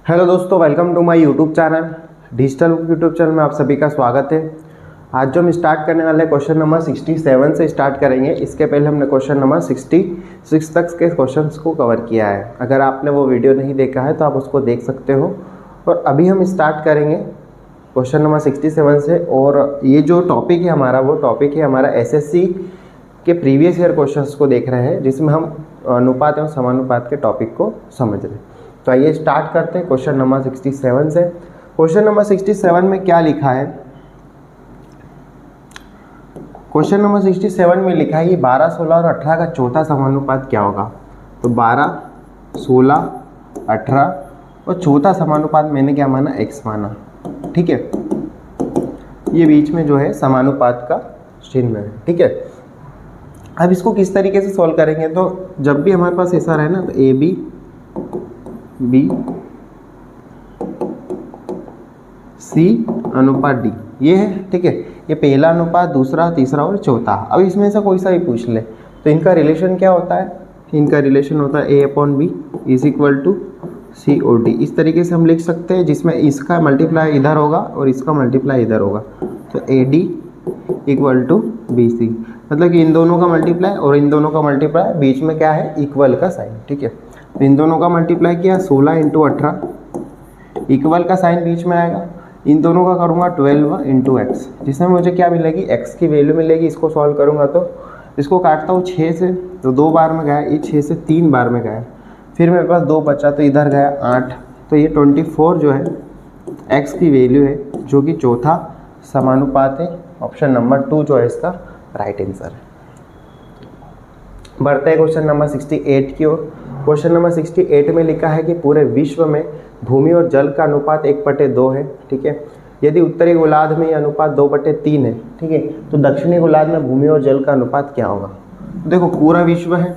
Hello दोस्तों, welcome to my YouTube channel. Digital book YouTube channel में आप सभी का स्वागत है। आज जो हम स्टार्ट करने वाले हैं क्वेश्चन नंबर 67 से स्टार्ट करेंगे। इसके पहले हमने क्वेश्चन नंबर 66 तक के क्वेश्चंस को कवर किया है। अगर आपने वो वीडियो नहीं देखा है तो आप उसको देख सकते हो। और अभी हम स्टार्ट करेंगे क्वेश्चन नंबर 67 से। और ये जो टॉपिक है हमारा, वो टॉपिक है हमारा एसएससी के प्रीवियस ईयर क्वेश्चंस को देख रहे हैं, जिसमें हम अनुपात एवं समानुपात के टॉपिक को समझ रहे हैं। तो आइए स्टार्ट करते हैं क्वेश्चन नंबर 67 से। क्वेश्चन नंबर 67 में क्या लिखा है? क्वेश्चन नंबर 67 में लिखा है कि 12, 16 और 18 का चौथा समानुपात क्या होगा। तो 12, 16, 18 और चौथा समानुपात मैंने क्या माना? x माना। ठीक है, ये बीच में जो है समानुपात का चिन्ह है। ठीक है, अब इसको किस तरीके से सॉल्व करेंगे? तो जब भी हमारे पास ऐसा रहे ना, तो ए बी सी अनुपात डी, ये है। ठीक है, ये पहला अनुपात, दूसरा, तीसरा और चौथा। अब इसमें से कोई सा भी पूछ ले तो इनका रिलेशन क्या होता है? इनका रिलेशन होता है A/B is equal to COD। इस तरीके से हम लिख सकते हैं, जिसमें इसका मल्टीप्लाई इधर होगा और इसका मल्टीप्लाई इधर होगा। तो AD इक्वल टू BC, मतलब कि इन दोनों का मल्टीप्लाई और इन दोनों का मल्टीप्लाई, बीच में क्या है? इक्वल का साइन। ठीक है, तो इन दोनों का मल्टीप्लाई किया, 16 × 18, इक्वल का साइन बीच में आएगा। इन दोनों का करूँगा 12 × x, जिसमें मुझे क्या मिलेगी? x की वैल्यू मिलेगी। इसको सॉल्व करूँगा तो इसको काटता हूँ 6 से, तो 2 बार में गया, ये 6 से 3 बार में गया। फिर मेरे पास 2 बचा, तो इधर गया 8। तो ये 24 जो है x की वैल्यू है, जो कि चौथा समानुपात है। ऑप्शन नंबर 2 जो है इसका राइट आंसर है। बढ़ते हैं क्वेश्चन नंबर 68 की ओर। क्वेश्चन नंबर 68 में लिखा है कि पूरे विश्व में भूमि और जल का अनुपात 1/2 है। ठीक है, यदि उत्तरी गोलार्ध में यह अनुपात 2/3 है। ठीक है, तो दक्षिणी गोलार्ध में भूमि और जल का अनुपात क्या होगा? तो देखो, पूरा विश्व है,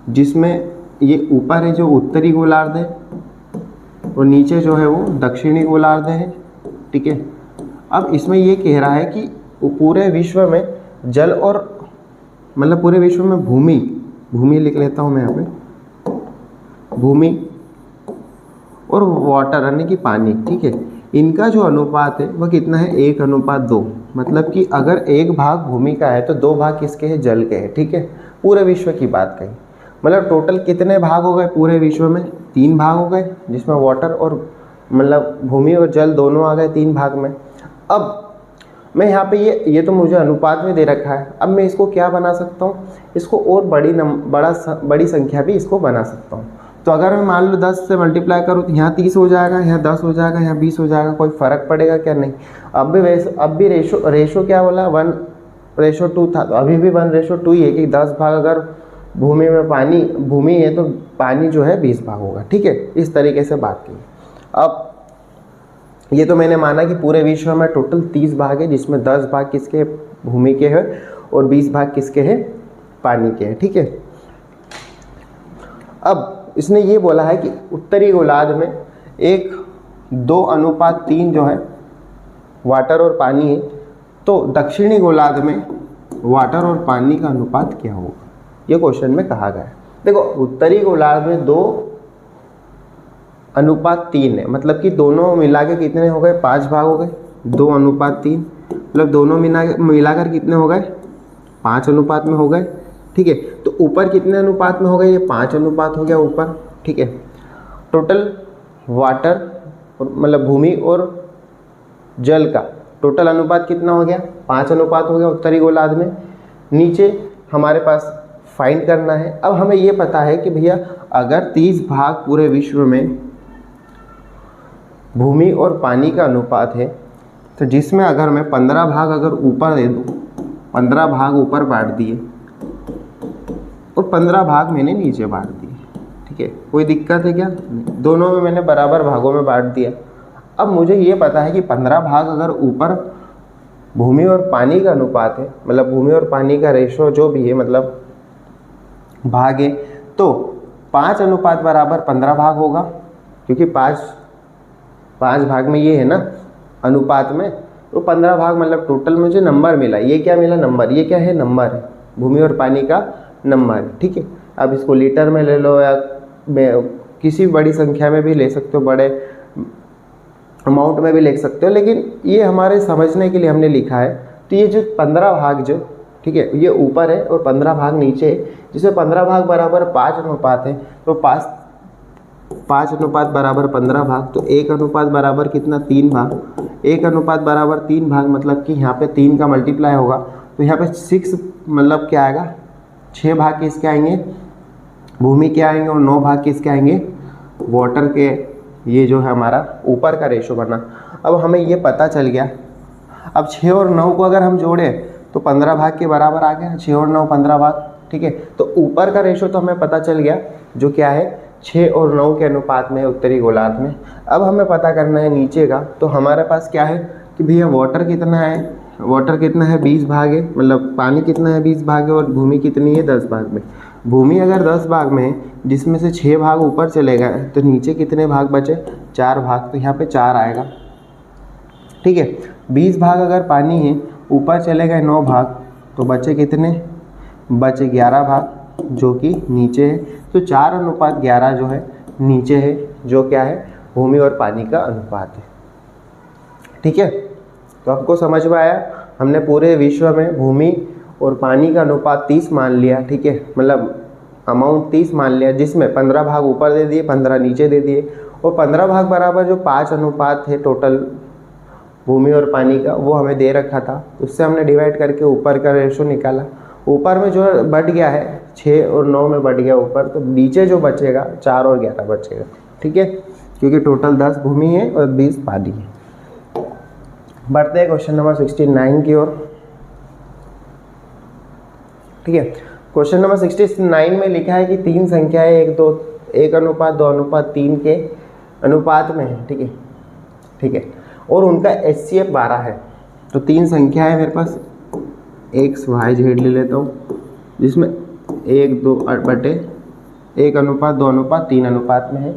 जिसमें ये ऊपर है जो उत्तरी गोलार्ध है और नीचे जो है वो दक्षिणी गोलार्ध है। ठीक है, अब इसमें ये कह रहा है कि पूरे विश्व में जल और, मतलब पूरे विश्व में भूमि लिख लेता हूँ मैं यहाँ पे, भूमि और वाटर यानी कि पानी। ठीक है, इनका जो अनुपात है वह कितना है? 1:2। मतलब कि अगर 1 भाग भूमि का है तो 2 भाग किसके हैं? जल के हैं। ठीक है, पूरे विश्व की बात कही, मतलब टोटल कितने भाग हो गए पूरे विश्व में? 3 भाग हो गए, जिसमें वाटर और मतलब भूमि और जल दोनों आ गए 3 भाग में। अब मैं यहाँ पे ये तो मुझे अनुपात में दे रखा है। अब मैं इसको क्या बना सकता हूँ? इसको और बड़ी संख्या भी इसको बना सकता हूँ। तो अगर मैं मान लो 10 से मल्टीप्लाई करूँ तो यहाँ 30 हो जाएगा, यहाँ 10 हो जाएगा, यहाँ 20 हो जाएगा। कोई फ़र्क पड़ेगा क्या? नहीं। अब भी रेशो क्या बोला? 1:2 था, तो अभी भी 1:2 ही है कि 10 भाग अगर भूमि है तो पानी जो है 20 भाग होगा। ठीक है, इस तरीके से बात की। अब ये तो मैंने माना कि पूरे विश्व में टोटल 30 भाग है, जिसमें 10 भाग किसके? भूमि के हैं और 20 भाग किसके हैं? पानी के हैं। ठीक है, अब इसने ये बोला है कि उत्तरी गोलार्ध में 2:3 जो है वाटर और पानी है, तो दक्षिणी गोलार्ध में वाटर और पानी का अनुपात क्या होगा? ये क्वेश्चन में कहा गया है। देखो, उत्तरी गोलार्ध में 2:3 है, मतलब कि दोनों मिला के कितने हो गए? 5 भाग हो गए। 2:3 मतलब दोनों मिलाकर कितने हो गए? 5 अनुपात में हो गए। ठीक है, तो ऊपर कितने अनुपात में हो गए? ये 5 अनुपात हो गया ऊपर। ठीक है, टोटल वाटर मतलब भूमि और जल का टोटल अनुपात कितना हो गया? 5 अनुपात हो गया उत्तरी गोलार्ध में। नीचे हमारे पास फाइंड करना है। अब हमें ये पता है कि भैया अगर 30 भाग पूरे विश्व में भूमि और पानी का अनुपात है, तो जिसमें अगर मैं 15 भाग अगर ऊपर दे दूँ, 15 भाग ऊपर बांट दिए और 15 भाग मैंने नीचे बांट दिए। ठीक है, कोई दिक्कत है क्या? दोनों में मैंने बराबर भागों में बांट दिया। अब मुझे ये पता है कि 15 भाग अगर ऊपर भूमि और पानी का अनुपात है, मतलब भूमि और पानी का रेशो जो भी है, मतलब भाग है, तो 5 अनुपात बराबर 15 भाग होगा, क्योंकि 5 भाग में ये है ना अनुपात में, तो 15 भाग मतलब टोटल मुझे नंबर मिला। ये क्या मिला? नंबर। ये क्या है? नंबर है, भूमि और पानी का नंबर। ठीक है, अब इसको लीटर में ले लो या किसी भी बड़ी संख्या में भी ले सकते हो, बड़े अमाउंट में भी लिख सकते हो, लेकिन ये हमारे समझने के लिए हमने लिखा है। तो ये जो 15 भाग जो, ठीक है, ये ऊपर है और 15 भाग नीचे है, जिसमें 15 भाग बराबर 5 अनुपात है। तो 5 अनुपात बराबर 15 भाग, तो 1 अनुपात बराबर कितना, 3 भाग। 1 अनुपात बराबर 3 भाग मतलब कि यहाँ पे 3 का मल्टीप्लाई होगा, तो यहाँ पे 6 मतलब क्या आएगा, 6 भाग किसके आएंगे, भूमि के आएंगे, और 9 भाग किसके आएंगे, वाटर के। ये जो है हमारा ऊपर का रेशो बना। अब हमें ये पता चल गया। अब 6 और 9 को अगर हम जोड़ें तो 15 भाग के बराबर आ गया, 6 और 9 15 भाग, ठीक है। तो ऊपर का रेशो तो हमें पता चल गया, जो क्या है 6 और 9 के अनुपात में उत्तरी गोलार्ध में। अब हमें पता करना है नीचे का। तो हमारे पास क्या है कि भैया वाटर कितना है, वाटर कितना है 20 भाग है, मतलब पानी कितना है 20 भाग है, और भूमि कितनी है 10 भाग में। भूमि अगर 10 भाग में है, जिसमें से 6 भाग ऊपर चले गए, तो नीचे कितने भाग बचे, 4 भाग। तो यहाँ पे 4 आएगा, ठीक है। 20 भाग अगर पानी है, ऊपर चले गए 9 भाग, तो बचे कितने, बचे 11 भाग, जो कि नीचे है। तो 4 अनुपात 11 जो है नीचे है, जो क्या है भूमि और पानी का अनुपात है, ठीक है। तो आपको समझ में आया, हमने पूरे विश्व में भूमि और पानी का अनुपात 30 मान लिया, ठीक है, मतलब अमाउंट 30 मान लिया, जिसमें 15 भाग ऊपर दे दिए, 15 नीचे दे दिए, और 15 भाग बराबर जो 5 अनुपात है टोटल भूमि और पानी का, वो हमें दे रखा था। उससे हमने डिवाइड करके ऊपर का रेशो निकाला। ऊपर में जो बढ़ गया है 6 और 9 में बढ़ गया ऊपर, तो नीचे जो बचेगा 4 और 11 बचेगा, ठीक है, क्योंकि टोटल 10 भूमि है और 20 पानी है। बढ़ते हैं क्वेश्चन नंबर 69 की ओर, ठीक है। क्वेश्चन नंबर 69 में लिखा है कि 3 संख्याएं 1 अनुपात 2 अनुपात 3 के अनुपात में है, ठीक है, ठीक है, और उनका HCF 12 है। तो 3 संख्या है मेरे पास, एक्स वाई जेड ले लेता हूँ, जिसमें 1 2 बटे 1 अनुपात 2 अनुपात 3 अनुपात में है,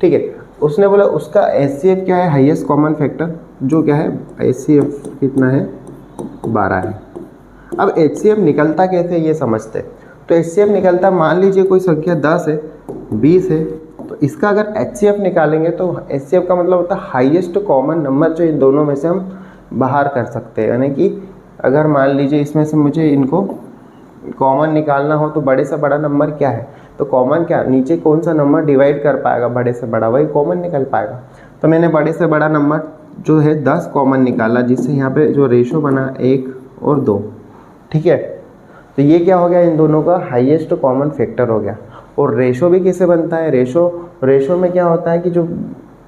ठीक है। उसने बोला उसका HCF क्या है, हाईएस्ट कॉमन फैक्टर, जो क्या है HCF कितना है 12 है। अब HCF निकलता कैसे ये समझते। तो HCF निकलता, मान लीजिए कोई संख्या 10 है 20 है, तो इसका अगर HCF निकालेंगे तो HCF का मतलब होता है हाईएस्ट कॉमन नंबर, जो इन दोनों में से हम बाहर कर सकते हैं। यानी कि अगर मान लीजिए इसमें से मुझे इनको कॉमन निकालना हो, तो बड़े से बड़ा नंबर क्या है, तो कॉमन क्या, नीचे कौन सा नंबर डिवाइड कर पाएगा बड़े से बड़ा, वही कॉमन निकल पाएगा। तो मैंने बड़े से बड़ा नंबर जो है 10 कॉमन निकाला, जिससे यहाँ पे जो रेशो बना 1 और 2, ठीक है। तो ये क्या हो गया, इन दोनों का हाईएस्ट कॉमन फैक्टर हो गया। और रेशो भी कैसे बनता है, रेशो में क्या होता है कि जो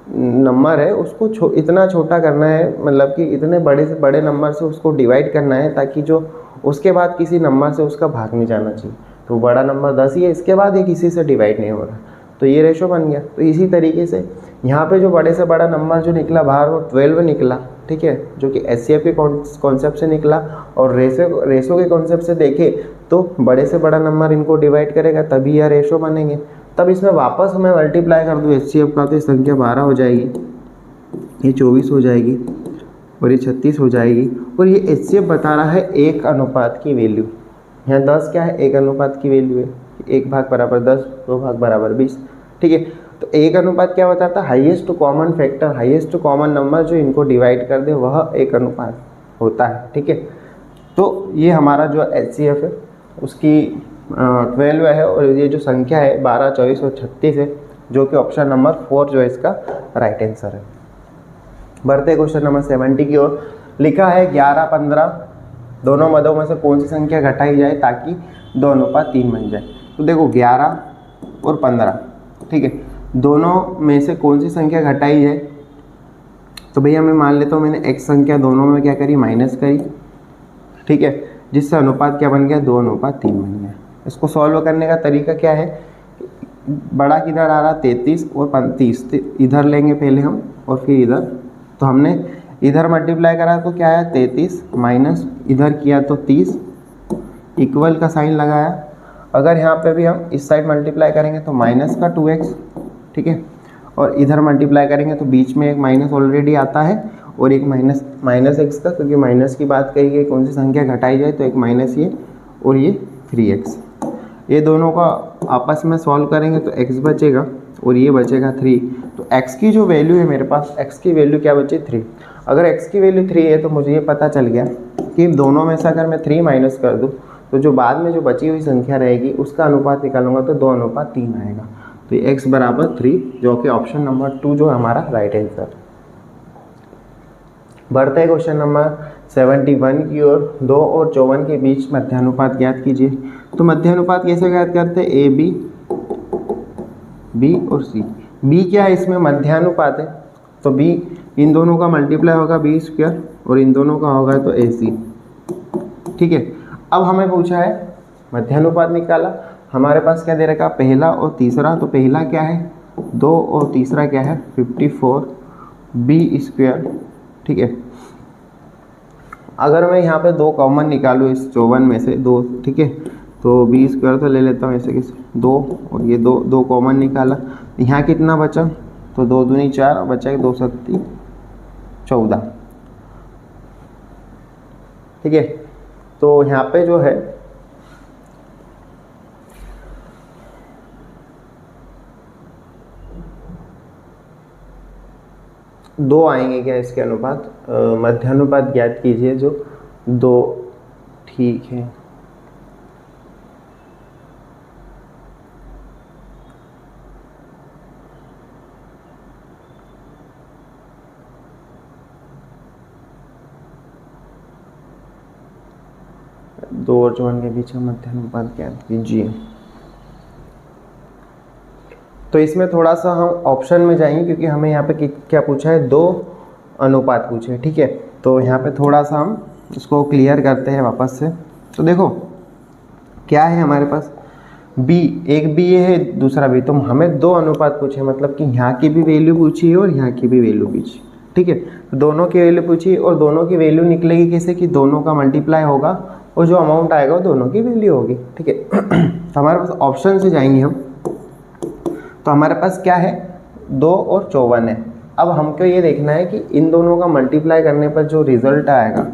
नंबर है उसको इतना छोटा करना है, मतलब कि इतने बड़े से बड़े नंबर से उसको डिवाइड करना है, ताकि जो उसके बाद किसी नंबर से उसका भाग नहीं जाना चाहिए। तो बड़ा नंबर 10 ही है, इसके बाद ये किसी से डिवाइड नहीं हो रहा, तो ये रेशो बन गया। तो इसी तरीके से यहाँ पे जो बड़े से बड़ा नंबर जो निकला बाहर, वो 12 निकला, ठीक है, जो कि HCF के कॉन्सेप्ट से निकला। और रेशो के कॉन्सेप्ट से देखे तो बड़े से बड़ा नंबर इनको डिवाइड करेगा, तभी यह रेशो बनेंगे। तब इसमें वापस मैं मल्टीप्लाई कर दूँ HCF का, तो ये संख्या 12 हो जाएगी, ये 24 हो जाएगी, और ये 36 हो जाएगी। और ये HCF बता रहा है 1 अनुपात की वैल्यू। यहाँ 10 क्या है, 1 अनुपात की वैल्यू है, 1 भाग बराबर 10, 2 भाग बराबर 20, ठीक है। तो 1 अनुपात क्या बताता है, highest common factor, highest common number जो इनको डिवाइड कर दे वह 1 अनुपात होता है, ठीक है। तो ये हमारा जो HCF है उसकी 12 है, और ये जो संख्या है 12, 24 और 36 है, जो कि ऑप्शन नंबर 4 जो है इसका राइट आंसर है। बढ़ते क्वेश्चन नंबर 70 की ओर, लिखा है 11, 15 दोनों मदों में से कौन सी संख्या घटाई जाए ताकि 2 अनुपात 3 बन जाए। तो देखो 11 और 15, ठीक है, दोनों में से कौन सी संख्या घटाई जाए। तो भैया मैं मान लेता हूँ मैंने x संख्या दोनों में क्या करी, माइनस करी, ठीक है, जिससे अनुपात क्या बन गया, 2 अनुपात 3 बन गया। इसको सॉल्व करने का तरीका क्या है, बड़ा किधर आ रहा 33 और 35, तो इधर लेंगे पहले हम और फिर इधर। तो हमने इधर मल्टीप्लाई करा तो क्या है 33, माइनस इधर किया तो 30, इक्वल का साइन लगाया। अगर यहाँ पे भी हम इस साइड मल्टीप्लाई करेंगे तो माइनस का 2x, ठीक है, और इधर मल्टीप्लाई करेंगे तो बीच में एक माइनस ऑलरेडी आता है, और एक माइनस x का, क्योंकि माइनस की बात कही गई कौन सी संख्या घटाई जाए, तो एक माइनस ये और ये 3x। ये दोनों का आपस में सॉल्व करेंगे तो x बचेगा और ये बचेगा 3। तो x की जो वैल्यू है मेरे पास, x की वैल्यू क्या बची 3। अगर x की वैल्यू 3 है तो मुझे ये पता चल गया कि दोनों में से अगर मैं 3 माइनस कर दूँ तो जो बाद में जो बची हुई संख्या रहेगी उसका अनुपात निकालूंगा तो 2:3 आएगा। तो ये x बराबर 3, जो कि ऑप्शन नंबर 2 जो हमारा राइट आंसर। बढ़ते हैं क्वेश्चन नंबर 71 की ओर। 2 और 54 के बीच मध्यानुपात ज्ञात कीजिए। तो मध्यानुपात कैसे ज्ञात करते हैं, ए बी, बी और सी। बी क्या है, इसमें मध्यानुपात है तो बी इन दोनों का मल्टीप्लाई होगा बी स्क्वायर और इन दोनों का होगा तो ए सी। ठीक है, अब हमें पूछा है मध्यानुपात निकाला, हमारे पास क्या दे रखा, पहला और तीसरा। तो पहला क्या है 2 और तीसरा क्या है 54 बी स्क्वायर। ठीक है, अगर मैं यहाँ पे 2 कॉमन निकालूँ इस 54 में से 2, ठीक है, तो बी स्क्वायर तो ले लेता हूँ ऐसे किस 2 और ये 2 कॉमन निकाला। यहाँ कितना बचा, तो 2 दूनी 4 और बचा 2 सत्ती 14। ठीक है, तो यहाँ पे जो है दो आएंगे क्या इसके अनुपात, मध्यानुपात ज्ञात कीजिए जो 2। ठीक है, दो और 54 के बीच का मध्यानुपात ज्ञात कीजिए। तो इसमें थोड़ा सा हम ऑप्शन में जाएंगे क्योंकि हमें यहाँ पे क्या पूछा है, 2 अनुपात पूछे। ठीक है, तो यहाँ पे थोड़ा सा हम इसको क्लियर करते हैं वापस से। तो देखो क्या है हमारे पास b, एक b है दूसरा b, तो हमें 2 अनुपात पूछे, मतलब कि यहाँ की भी वैल्यू पूछी है और यहाँ की भी वैल्यू पूछी। ठीक है, तो दोनों की वैल्यू पूछी और दोनों की वैल्यू निकलेगी कैसे कि दोनों का मल्टीप्लाई होगा और जो अमाउंट आएगा वो दोनों की वैल्यू होगी। ठीक है, तो हमारे पास ऑप्शन से जाएंगे हम, तो हमारे पास क्या है 2 और 54 है। अब हमको ये देखना है कि इन दोनों का मल्टीप्लाई करने पर जो रिजल्ट आएगा,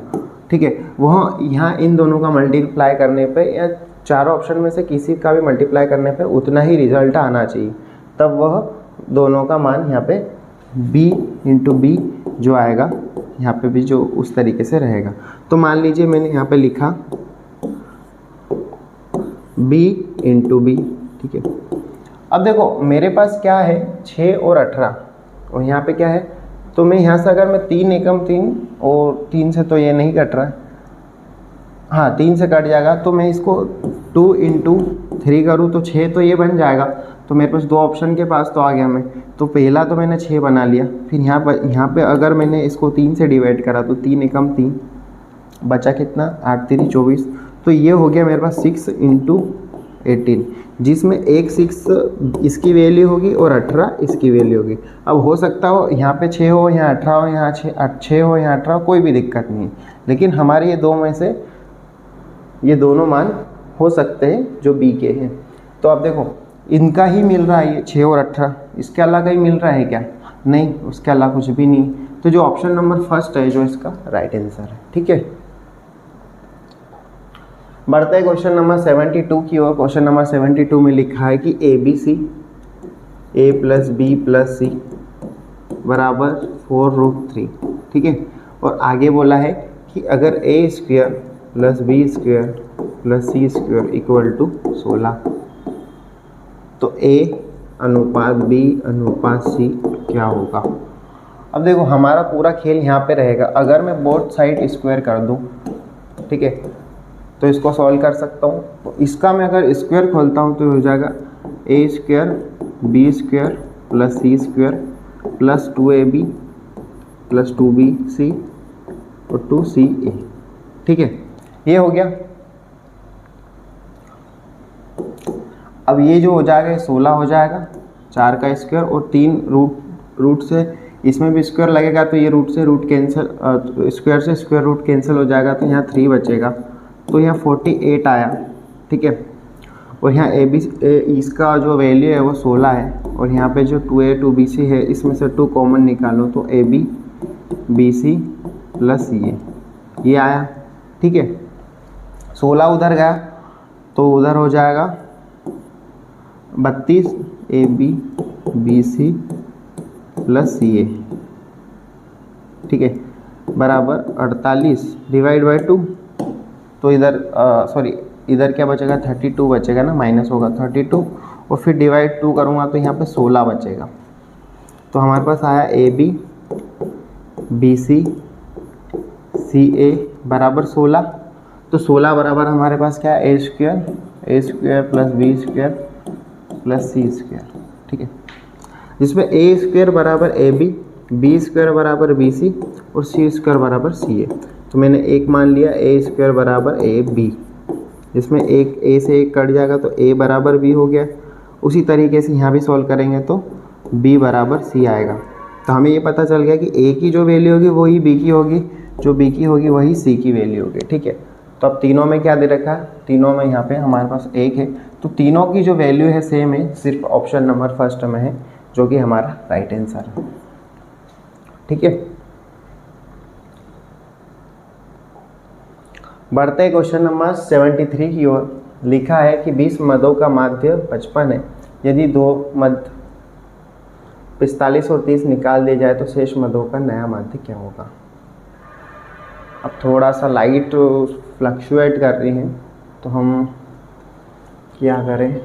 ठीक है, वह यहाँ इन दोनों का मल्टीप्लाई करने पर या चारों ऑप्शन में से किसी का भी मल्टीप्लाई करने पर उतना ही रिजल्ट आना चाहिए, तब वह दोनों का मान यहाँ पे b इंटू बी जो आएगा यहाँ पे भी जो उस तरीके से रहेगा। तो मान लीजिए मैंने यहाँ पे लिखा b इंटू बी। ठीक है, अब देखो मेरे पास क्या है 6 और 18 और यहाँ पे क्या है, तो मैं यहाँ से अगर मैं 3 एकम 3 और 3 से तो ये नहीं कट रहा है, हाँ 3 से कट जाएगा, तो मैं इसको 2 इंटू 3 करूँ तो 6 तो ये बन जाएगा। तो मेरे पास 2 ऑप्शन के पास तो आ गया मैं, तो पहला तो मैंने 6 बना लिया, फिर यहाँ पे अगर मैंने इसको 3 से डिवाइड करा तो 3 एकम 3 बचा कितना 8 3 24, तो ये हो गया मेरे पास 6 इंटू 18, जिसमें एक 6 इसकी वैल्यू होगी और 18 इसकी वैल्यू होगी। अब हो सकता हो यहाँ पे 6 हो, यहाँ 18 हो, यहाँ 6 हो, यहाँ 18 हो, कोई भी दिक्कत नहीं है, लेकिन हमारे ये दो में से ये दोनों मान हो सकते हैं जो बी के हैं। तो अब देखो इनका ही मिल रहा है ये 6 और 18, इसके अलावा ही मिल रहा है क्या, नहीं, उसके अलावा कुछ भी नहीं। तो जो ऑप्शन नंबर फर्स्ट है जो इसका राइट आंसर है। ठीक है, बढ़ते हैं क्वेश्चन नंबर 72 की ओर। क्वेश्चन नंबर 72 में लिखा है कि A B C A plus B plus C बराबर 4√3। ठीक है, और आगे बोला है कि अगर A square plus B square plus C square equal to 16, तो ए अनुपात बी अनुपात सी क्या होगा। अब देखो हमारा पूरा खेल यहाँ पे रहेगा, अगर मैं बोथ साइड स्क्वायर कर दूँ, ठीक है, तो इसको सॉल्व कर सकता हूँ। तो इसका मैं अगर स्क्वायर खोलता हूँ तो हो जाएगा A square B square plus C square plus 2ab plus 2bc और 2ca। ठीक है, ये हो गया। अब ये जो हो जाएगा 16 हो जाएगा, 4 का स्क्वायर और 3 रूट से इसमें भी स्क्वायर लगेगा, तो ये रूट से रूट कैंसिल, स्क्वायर से स्क्वायर रूट कैंसिल हो जाएगा, तो यहाँ 3 बचेगा, तो यहाँ 48 आया। ठीक है, और यहाँ इसका जो वैल्यू है वो 16 है, और यहाँ पे जो 2a 2bc है इसमें से 2 कॉमन निकालो तो ab bc प्लस ये आया। ठीक है, 16 उधर गया तो उधर हो जाएगा 32 AB BC प्लस CA, ठीक है, बराबर 48 डिवाइड बाई 2। तो इधर इधर क्या बचेगा, 32 बचेगा ना, माइनस होगा 32 और फिर डिवाइड 2 करूँगा तो यहाँ पे 16 बचेगा। तो हमारे पास आया AB BC CA बराबर 16। तो 16 बराबर हमारे पास क्या है, A square plus B square plus C square, ठीक है, जिसमें A स्क्वायर बराबर AB, B स्क्वायर बराबर BC और C स्क्वायर बराबर CA। तो मैंने एक मान लिया A स्क्वायर बराबर AB, जिसमें एक A से एक कट जाएगा तो A बराबर B हो गया। उसी तरीके से यहाँ भी सॉल्व करेंगे तो B बराबर C आएगा। तो हमें ये पता चल गया कि A की जो वैल्यू होगी वही B की होगी, जो B की होगी वही C की वैल्यू होगी, ठीक है। तो अब तीनों में क्या दे रखा है, तीनों में यहाँ पे हमारे पास 1 है, तो तीनों की जो वैल्यू है सेम है, सिर्फ ऑप्शन नंबर फर्स्ट में है जो कि हमारा राइट आंसर है, ठीक है। बढ़ते हैं क्वेश्चन नंबर 73 की ओर। लिखा है कि 20 मदों का माध्य 55 है, यदि दो मध्य 45 और 30 निकाल दिए जाए तो शेष मदों का नया माध्य क्या होगा। अब थोड़ा सा लाइट फ्लक्चुएट कर रही हैं तो हम क्या करें,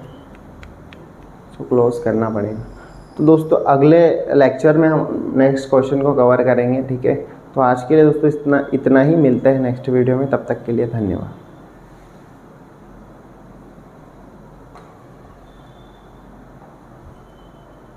इसको क्लोज करना पड़ेगा। तो दोस्तों अगले लेक्चर में हम नेक्स्ट क्वेश्चन को कवर करेंगे, ठीक है। तो आज के लिए दोस्तों इतना ही, मिलते हैं नेक्स्ट वीडियो में, तब तक के लिए धन्यवाद।